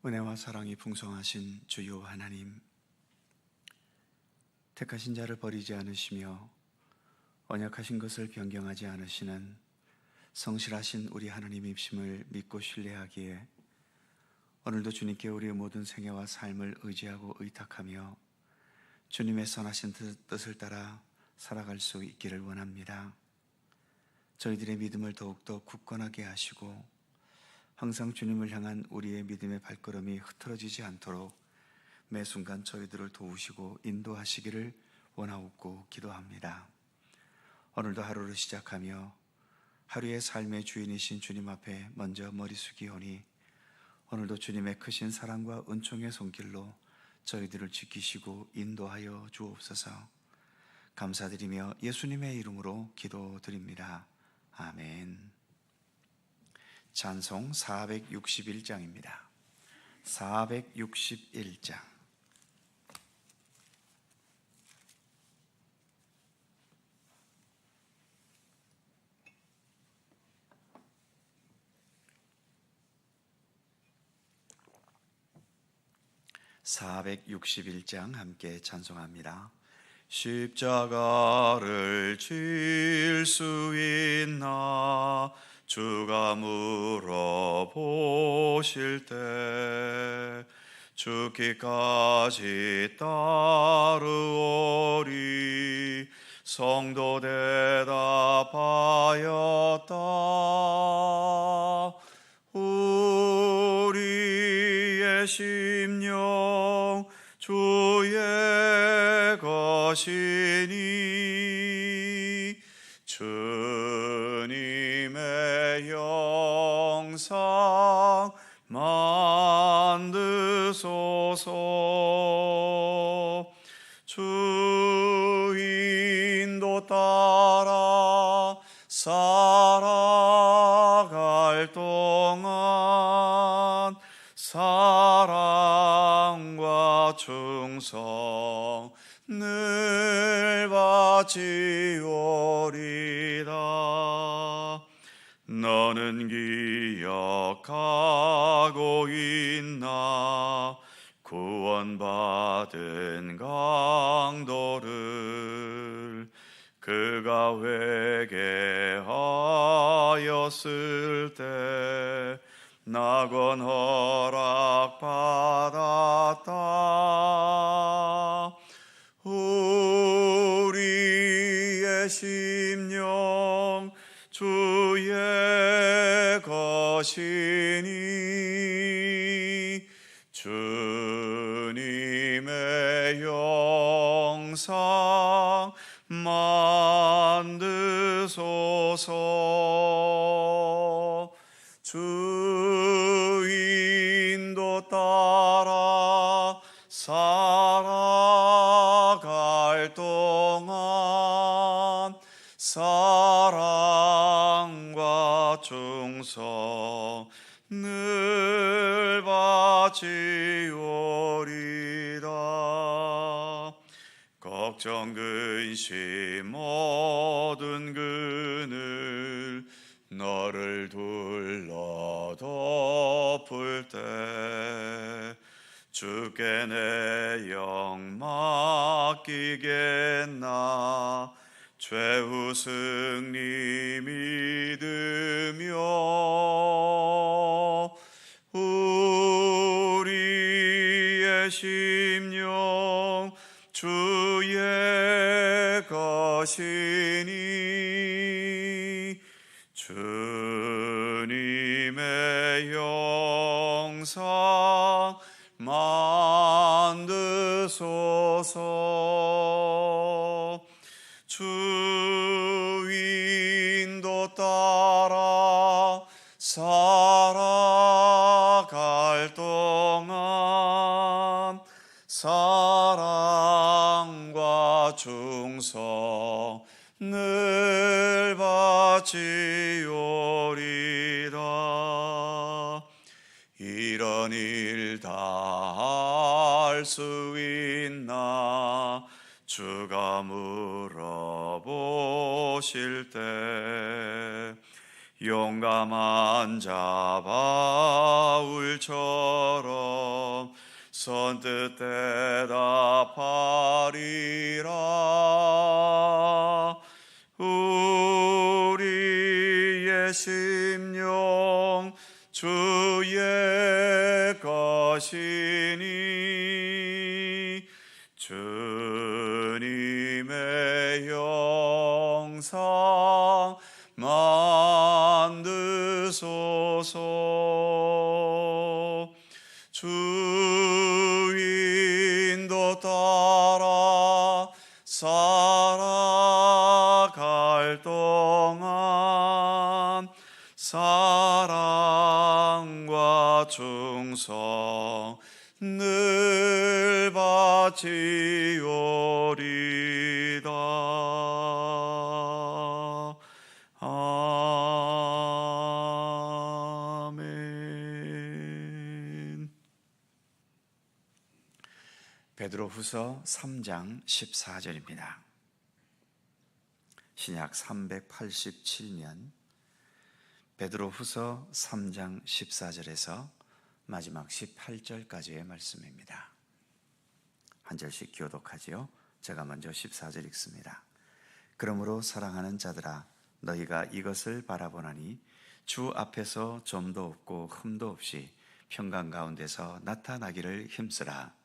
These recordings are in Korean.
은혜와 사랑이 풍성하신 주요 하나님, 택하신 자를 버리지 않으시며 언약하신 것을 변경하지 않으시는 성실하신 우리 하나님이심을 믿고 신뢰하기에 오늘도 주님께 우리의 모든 생애와 삶을 의지하고 의탁하며 주님의 선하신 뜻을 따라 살아갈 수 있기를 원합니다. 저희들의 믿음을 더욱더 굳건하게 하시고 항상 주님을 향한 우리의 믿음의 발걸음이 흐트러지지 않도록 매 순간 저희들을 도우시고 인도하시기를 원하옵고 기도합니다. 오늘도 하루를 시작하며 하루의 삶의 주인이신 주님 앞에 먼저 머리 숙이오니 오늘도 주님의 크신 사랑과 은총의 손길로 저희들을 지키시고 인도하여 주옵소서. 감사드리며 예수님의 이름으로 기도드립니다. 아멘. 찬송 461장입니다. 461장. (461장) 함께 찬송합니다. 십자가를 질 수 있나 주가 물어보실 때 죽기까지 따르오리 성도 대답하였다. 우리의 심령 주의 것이니 주님의 영상 만드소서. 주인도 따라 살아갈 동안 사랑과 충성 늘 바치오리다. 너는 기억하고 있나 구원받은 강도를 그가 회개하였을 때 낙원 허락받았다. 우리의 심령 주의 것이니 주님의 영상 만드소서. 주인도 따라 살아갈 동안 사랑과 충성 늘 바치오리다. 걱정 근심 모든 그늘 너를 둘러 덮을 때 주께 내 영 맡기겠나 최후 승리 믿으며 우리의 심령 주의 것이니 주님의 영상 만드소서. 주인도 따라 살아갈 동안 사랑과 충성 늘 바치오리다. 이런 일 다 할 수 있나 주가 물어보실 때 용감한 자 바울처럼 선뜻 대답하리라. 우리의 심령 주의 것이니 주님의 영상 만드소서. 주인도 따라 살아갈 동안 사랑과 충성 늘 바치오리다. 아멘. 베드로후서 3장 14절입니다. 신약 387면 베드로후서 3장 14절에서 마지막 18절까지의 말씀입니다. 한 절씩 교독하지요. 제가 먼저 14절 읽습니다. 그러므로 사랑하는 자들아, 너희가 이것을 바라보나니 주 앞에서 점도 없고 흠도 없이 평강 가운데서 나타나기를 힘쓰라.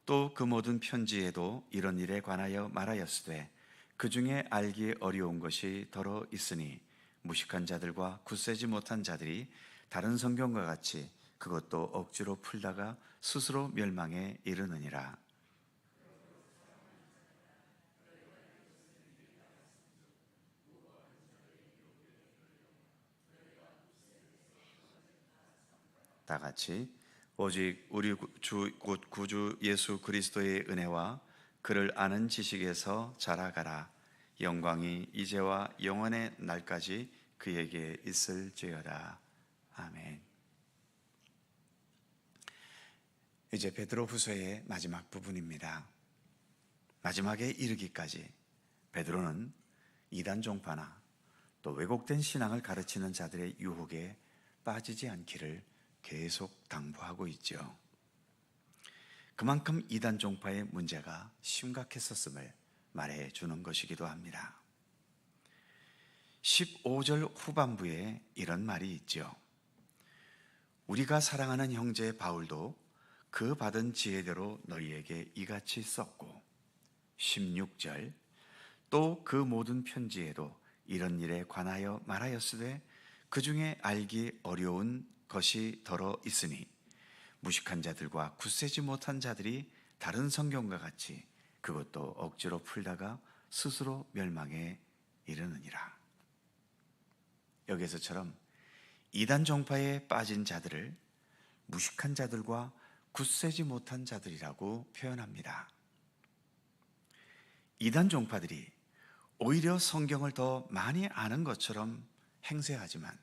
또 그 모든 편지에도 이런 일에 관하여 말하였으되 그 중에 알기 어려운 것이 더러 있으니 무식한 자들과 굳세지 못한 자들이 다른 성경과 같이 그것도 억지로 풀다가 스스로 멸망에 이르느니라. 다 같이 오직 우리 주 곧 구주 예수 그리스도의 은혜와 그를 아는 지식에서 자라가라. 영광이 이제와 영원의 날까지 그에게 있을지어다. 아멘. 이제 베드로후서의 마지막 부분입니다. 마지막에 이르기까지 베드로는 이단 종파나 또 왜곡된 신앙을 가르치는 자들의 유혹에 빠지지 않기를 계속 당부하고 있죠. 그만큼 이단 종파의 문제가 심각했었음을 말해주는 것이기도 합니다. 15절 후반부에 이런 말이 있죠. 우리가 사랑하는 형제 바울도 그 받은 지혜대로 너희에게 이같이 썼고, 16절 또 그 모든 편지에도 이런 일에 관하여 말하였으되 그 중에 알기 어려운 것이 더러 있으니 무식한 자들과 굳세지 못한 자들이 다른 성경과 같이 그것도 억지로 풀다가 스스로 멸망에 이르느니라. 여기서처럼 이단 종파에 빠진 자들을 무식한 자들과 굳세지 못한 자들이라고 표현합니다. 이단 종파들이 오히려 성경을 더 많이 아는 것처럼 행세하지만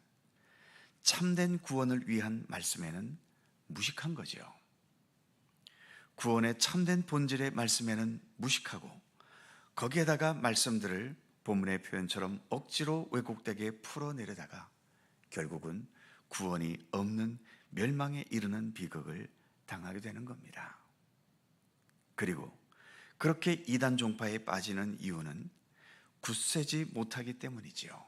참된 구원을 위한 말씀에는 무식한 거죠. 구원의 참된 본질의 말씀에는 무식하고 거기에다가 말씀들을 본문의 표현처럼 억지로 왜곡되게 풀어내려다가 결국은 구원이 없는 멸망에 이르는 비극을 당하게 되는 겁니다. 그리고 그렇게 이단 종파에 빠지는 이유는 굳세지 못하기 때문이지요.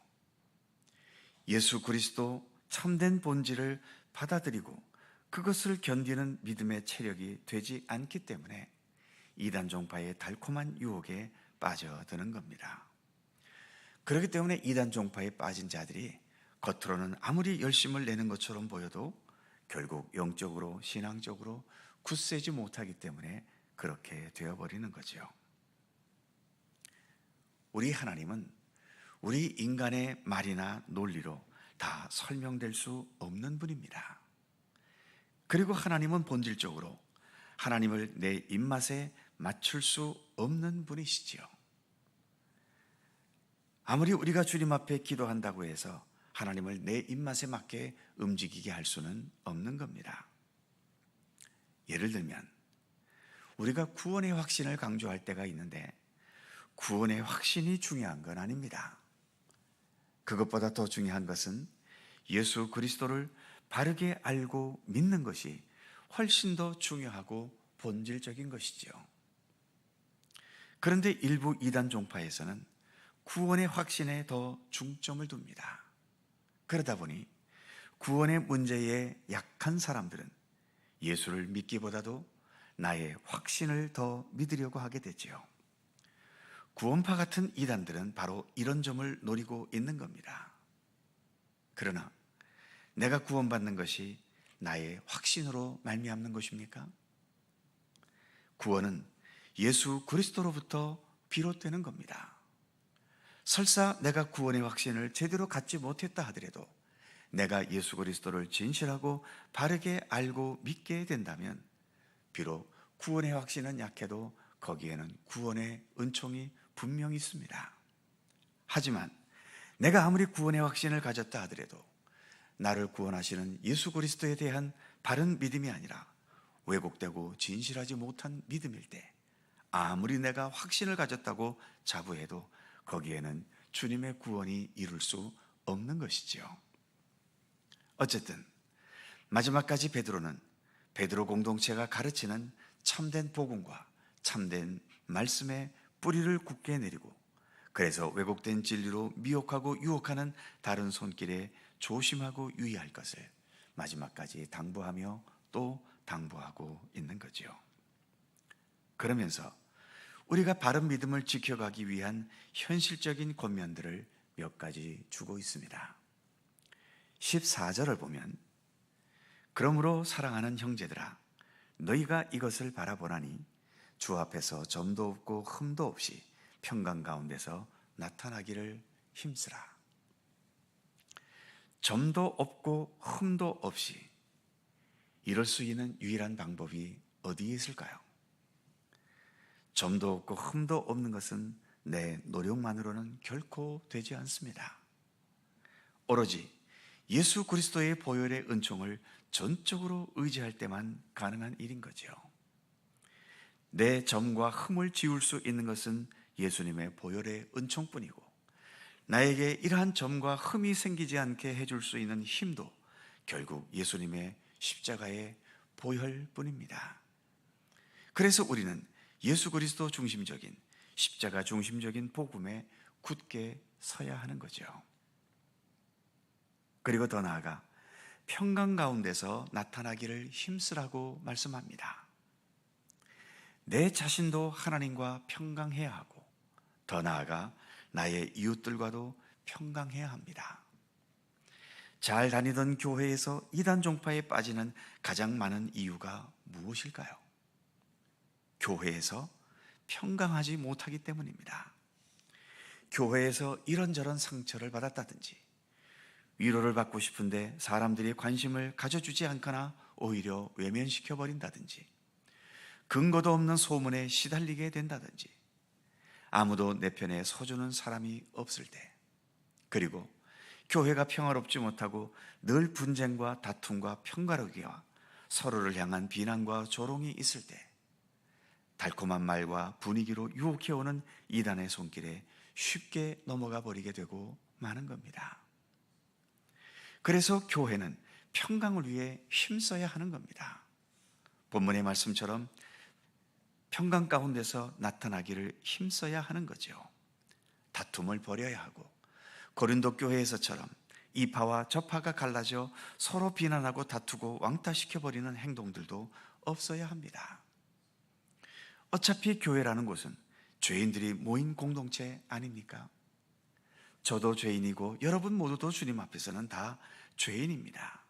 예수 그리스도 참된 본질을 받아들이고 그것을 견디는 믿음의 체력이 되지 않기 때문에 이단 종파의 달콤한 유혹에 빠져드는 겁니다. 그렇기 때문에 이단 종파에 빠진 자들이 겉으로는 아무리 열심을 내는 것처럼 보여도 결국 영적으로 신앙적으로 굳세지 못하기 때문에 그렇게 되어버리는 거죠. 우리 하나님은 우리 인간의 말이나 논리로 다 설명될 수 없는 분입니다. 그리고 하나님은 본질적으로 하나님을 내 입맛에 맞출 수 없는 분이시지요. 아무리 우리가 주님 앞에 기도한다고 해서 하나님을 내 입맛에 맞게 움직이게 할 수는 없는 겁니다. 예를 들면 우리가 구원의 확신을 강조할 때가 있는데 구원의 확신이 중요한 건 아닙니다. 그것보다 더 중요한 것은 예수 그리스도를 바르게 알고 믿는 것이 훨씬 더 중요하고 본질적인 것이지요. 그런데 일부 이단 종파에서는 구원의 확신에 더 중점을 둡니다. 그러다 보니 구원의 문제에 약한 사람들은 예수를 믿기보다도 나의 확신을 더 믿으려고 하게 되지요. 구원파 같은 이단들은 바로 이런 점을 노리고 있는 겁니다. 그러나 내가 구원받는 것이 나의 확신으로 말미암는 것입니까? 구원은 예수 그리스도로부터 비롯되는 겁니다. 설사 내가 구원의 확신을 제대로 갖지 못했다 하더라도 내가 예수 그리스도를 진실하고 바르게 알고 믿게 된다면 비록 구원의 확신은 약해도 거기에는 구원의 은총이 분명히 있습니다. 하지만 내가 아무리 구원의 확신을 가졌다 하더라도 나를 구원하시는 예수 그리스도에 대한 바른 믿음이 아니라 왜곡되고 진실하지 못한 믿음일 때 아무리 내가 확신을 가졌다고 자부해도 거기에는 주님의 구원이 이룰 수 없는 것이지요. 어쨌든 마지막까지 베드로 공동체가 가르치는 참된 복음과 참된 말씀의 뿌리를 굳게 내리고 그래서 왜곡된 진리로 미혹하고 유혹하는 다른 손길에 조심하고 유의할 것을 마지막까지 당부하며 또 당부하고 있는 거지요. 그러면서 우리가 바른 믿음을 지켜가기 위한 현실적인 권면들을 몇 가지 주고 있습니다. 14절을 보면 그러므로 사랑하는 형제들아 너희가 이것을 바라보나니 주 앞에서 점도 없고 흠도 없이 평강 가운데서 나타나기를 힘쓰라. 점도 없고 흠도 없이 이럴 수 있는 유일한 방법이 어디에 있을까요? 점도 없고 흠도 없는 것은 내 노력만으로는 결코 되지 않습니다. 오로지 예수 그리스도의 보혈의 은총을 전적으로 의지할 때만 가능한 일인 거죠. 내 점과 흠을 지울 수 있는 것은 예수님의 보혈의 은총뿐이고 나에게 이러한 점과 흠이 생기지 않게 해줄 수 있는 힘도 결국 예수님의 십자가의 보혈뿐입니다. 그래서 우리는 예수 그리스도 중심적인 십자가 중심적인 복음에 굳게 서야 하는 거죠. 그리고 더 나아가 평강 가운데서 나타나기를 힘쓰라고 말씀합니다. 내 자신도 하나님과 평강해야 하고 더 나아가 나의 이웃들과도 평강해야 합니다. 잘 다니던 교회에서 이단 종파에 빠지는 가장 많은 이유가 무엇일까요? 교회에서 평강하지 못하기 때문입니다. 교회에서 이런저런 상처를 받았다든지 위로를 받고 싶은데 사람들이 관심을 가져주지 않거나 오히려 외면시켜버린다든지 근거도 없는 소문에 시달리게 된다든지 아무도 내 편에 서주는 사람이 없을 때 그리고 교회가 평화롭지 못하고 늘 분쟁과 다툼과 편가르기와 서로를 향한 비난과 조롱이 있을 때 달콤한 말과 분위기로 유혹해오는 이단의 손길에 쉽게 넘어가 버리게 되고 마는 겁니다. 그래서 교회는 평강을 위해 힘써야 하는 겁니다. 본문의 말씀처럼 평강 가운데서 나타나기를 힘써야 하는 거죠. 다툼을 버려야 하고 고린도 교회에서처럼 이 파와 저 파가 갈라져 서로 비난하고 다투고 왕따시켜버리는 행동들도 없어야 합니다. 어차피 교회라는 곳은 죄인들이 모인 공동체 아닙니까? 저도 죄인이고 여러분 모두도 주님 앞에서는 다 죄인입니다.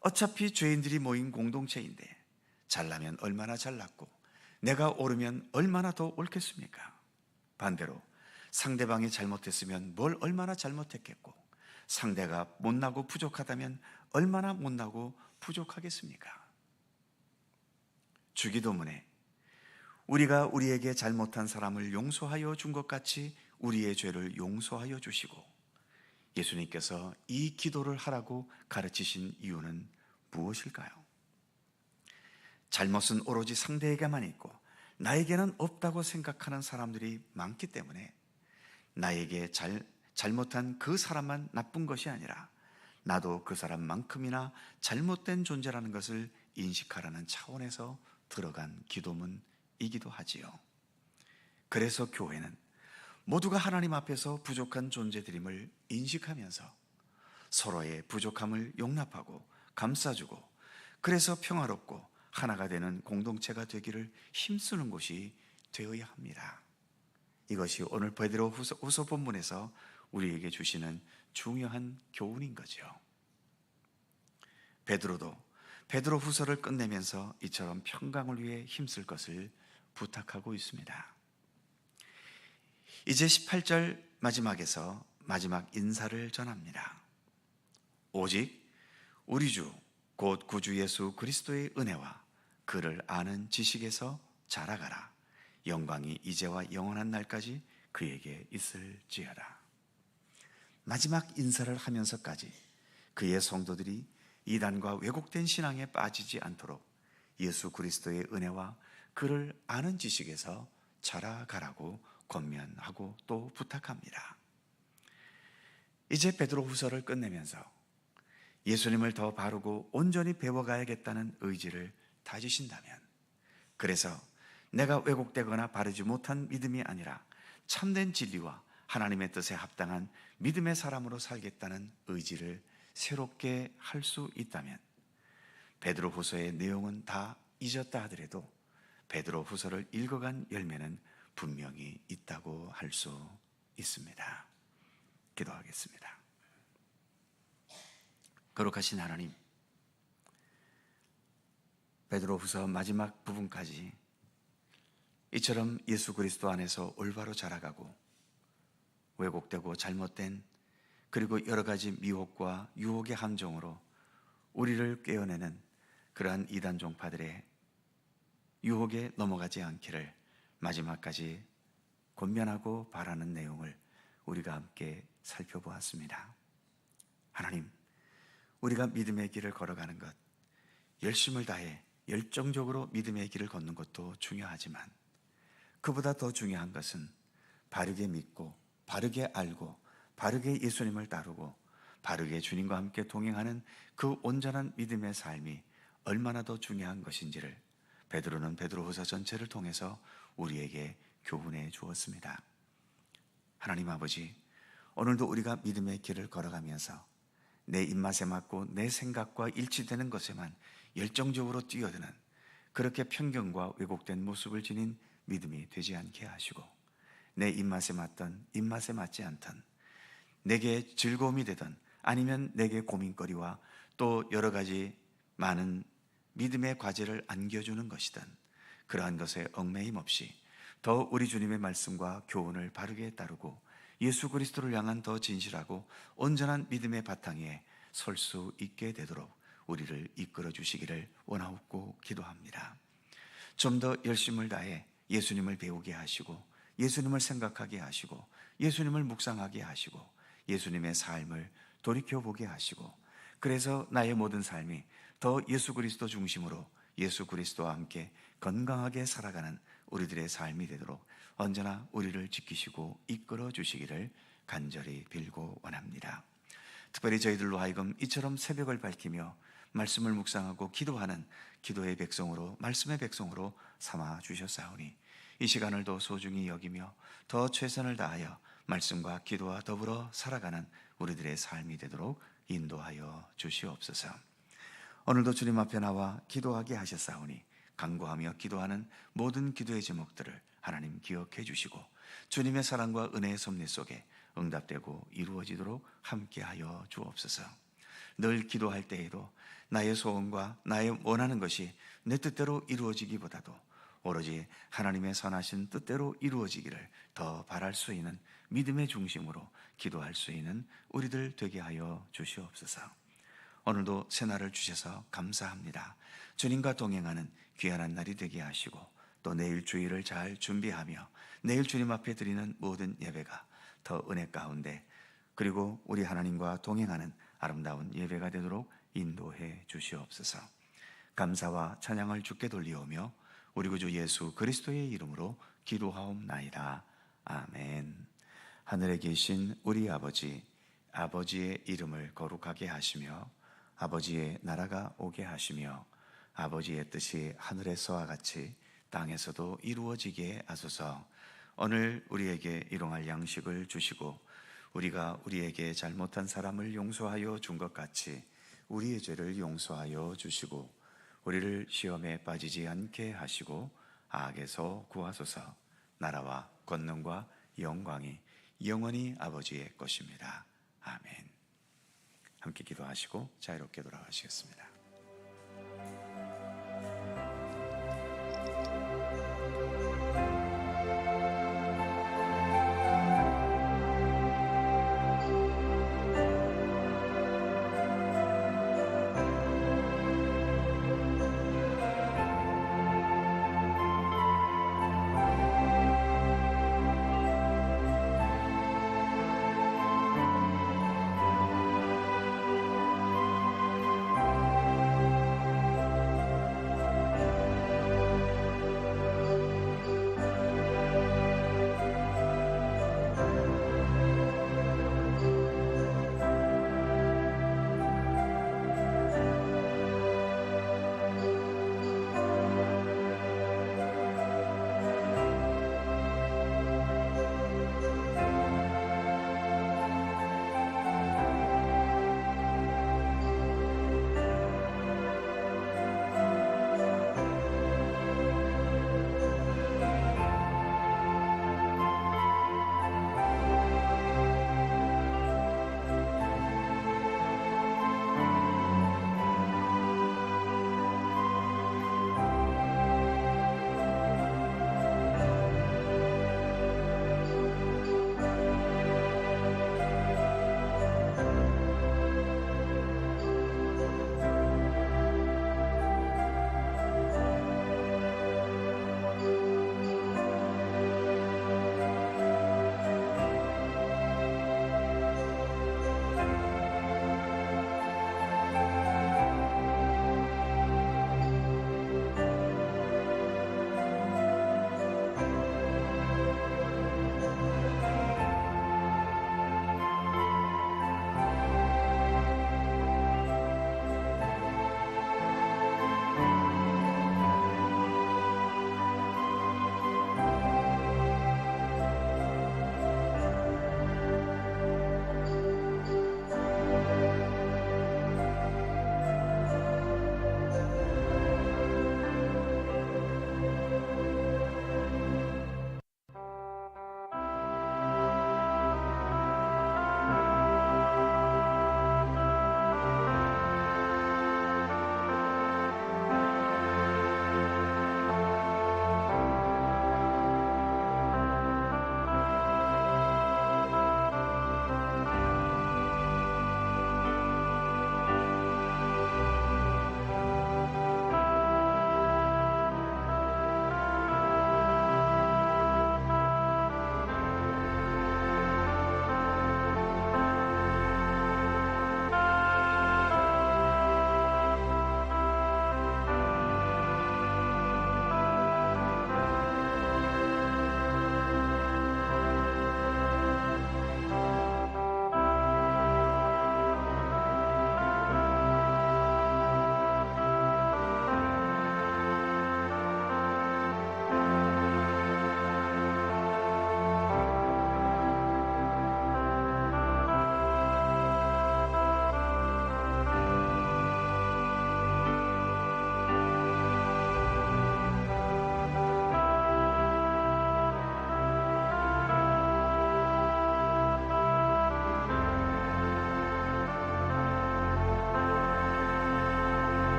어차피 죄인들이 모인 공동체인데 잘나면 얼마나 잘났고 내가 옳으면 얼마나 더 옳겠습니까? 반대로 상대방이 잘못했으면 뭘 얼마나 잘못했겠고 상대가 못나고 부족하다면 얼마나 못나고 부족하겠습니까? 주기도문에 우리가 우리에게 잘못한 사람을 용서하여 준 것 같이 우리의 죄를 용서하여 주시고 예수님께서 이 기도를 하라고 가르치신 이유는 무엇일까요? 잘못은 오로지 상대에게만 있고 나에게는 없다고 생각하는 사람들이 많기 때문에 나에게 잘못한 그 사람만 나쁜 것이 아니라 나도 그 사람만큼이나 잘못된 존재라는 것을 인식하라는 차원에서 들어간 기도문이기도 하지요. 그래서 교회는 모두가 하나님 앞에서 부족한 존재들임을 인식하면서 서로의 부족함을 용납하고 감싸주고, 그래서 평화롭고 하나가 되는 공동체가 되기를 힘쓰는 곳이 되어야 합니다. 이것이 오늘 베드로후서 본문에서 우리에게 주시는 중요한 교훈인 거죠. 베드로도 베드로후서를 끝내면서 이처럼 평강을 위해 힘쓸 것을 부탁하고 있습니다. 이제 18절 마지막에서 마지막 인사를 전합니다. 오직 우리 주 곧 구주 예수 그리스도의 은혜와 그를 아는 지식에서 자라가라. 영광이 이제와 영원한 날까지 그에게 있을지어다. 마지막 인사를 하면서까지 그의 성도들이 이단과 왜곡된 신앙에 빠지지 않도록 예수 그리스도의 은혜와 그를 아는 지식에서 자라가라고 권면하고 또 부탁합니다. 이제 베드로후서를 끝내면서 예수님을 더 바르고 온전히 배워가야겠다는 의지를 다지신다면, 그래서 내가 왜곡되거나 바르지 못한 믿음이 아니라 참된 진리와 하나님의 뜻에 합당한 믿음의 사람으로 살겠다는 의지를 새롭게 할 수 있다면, 베드로후서의 내용은 다 잊었다 하더라도 베드로후서를 읽어간 열매는 분명히 있다고 할 수 있습니다. 기도하겠습니다. 거룩하신 하나님, 베드로후서 마지막 부분까지 이처럼 예수 그리스도 안에서 올바로 자라가고 왜곡되고 잘못된, 그리고 여러 가지 미혹과 유혹의 함정으로 우리를 꿰어내는 그러한 이단 종파들의 유혹에 넘어가지 않기를 마지막까지 권면하고 바라는 내용을 우리가 함께 살펴보았습니다. 하나님, 우리가 믿음의 길을 걸어가는 것, 열심을 다해 열정적으로 믿음의 길을 걷는 것도 중요하지만 그보다 더 중요한 것은 바르게 믿고 바르게 알고 바르게 예수님을 따르고 바르게 주님과 함께 동행하는 그 온전한 믿음의 삶이 얼마나 더 중요한 것인지를 베드로는 베드로후서 전체를 통해서 우리에게 교훈해 주었습니다. 하나님 아버지, 오늘도 우리가 믿음의 길을 걸어가면서 내 입맛에 맞고 내 생각과 일치되는 것에만 열정적으로 뛰어드는 그렇게 편견과 왜곡된 모습을 지닌 믿음이 되지 않게 하시고, 내 입맛에 맞던 입맛에 맞지 않던, 내게 즐거움이 되던 아니면 내게 고민거리와 또 여러 가지 많은 믿음의 과제를 안겨주는 것이든 그러한 것에 얽매임 없이 더 우리 주님의 말씀과 교훈을 바르게 따르고 예수 그리스도를 향한 더 진실하고 온전한 믿음의 바탕에 설 수 있게 되도록 우리를 이끌어 주시기를 원하옵고 기도합니다. 좀 더 열심을 다해 예수님을 배우게 하시고 예수님을 생각하게 하시고 예수님을 묵상하게 하시고 예수님의 삶을 돌이켜보게 하시고, 그래서 나의 모든 삶이 더 예수 그리스도 중심으로 예수 그리스도와 함께 건강하게 살아가는 우리들의 삶이 되도록 언제나 우리를 지키시고 이끌어 주시기를 간절히 빌고 원합니다. 특별히 저희들로 하여금 이처럼 새벽을 밝히며 말씀을 묵상하고 기도하는 기도의 백성으로, 말씀의 백성으로 삼아 주셨사오니 이 시간을 더 소중히 여기며 더 최선을 다하여 말씀과 기도와 더불어 살아가는 우리들의 삶이 되도록 인도하여 주시옵소서. 오늘도 주님 앞에 나와 기도하게 하셨사오니 간구하며 기도하는 모든 기도의 제목들을 하나님 기억해 주시고 주님의 사랑과 은혜의 섭리 속에 응답되고 이루어지도록 함께하여 주옵소서. 늘 기도할 때에도 나의 소원과 나의 원하는 것이 내 뜻대로 이루어지기보다도 오로지 하나님의 선하신 뜻대로 이루어지기를 더 바랄 수 있는 믿음의 중심으로 기도할 수 있는 우리들 되게 하여 주시옵소서. 오늘도 새날을 주셔서 감사합니다. 주님과 동행하는 귀한 날이 되게 하시고 또 내일 주일을 잘 준비하며 내일 주님 앞에 드리는 모든 예배가 더 은혜 가운데, 그리고 우리 하나님과 동행하는 아름다운 예배가 되도록 인도해 주시옵소서. 감사와 찬양을 주께 돌리오며 우리 구주 예수 그리스도의 이름으로 기도하옵나이다. 아멘. 하늘에 계신 우리 아버지, 아버지의 이름을 거룩하게 하시며 아버지의 나라가 오게 하시며 아버지의 뜻이 하늘에서와 같이 땅에서도 이루어지게 하소서. 오늘 우리에게 일용할 양식을 주시고 우리가 우리에게 잘못한 사람을 용서하여 준 것 같이 우리의 죄를 용서하여 주시고 우리를 시험에 빠지지 않게 하시고 악에서 구하소서. 나라와 권능과 영광이 영원히 아버지의 것입니다. 아멘. 함께 기도하시고 자유롭게 돌아가시겠습니다.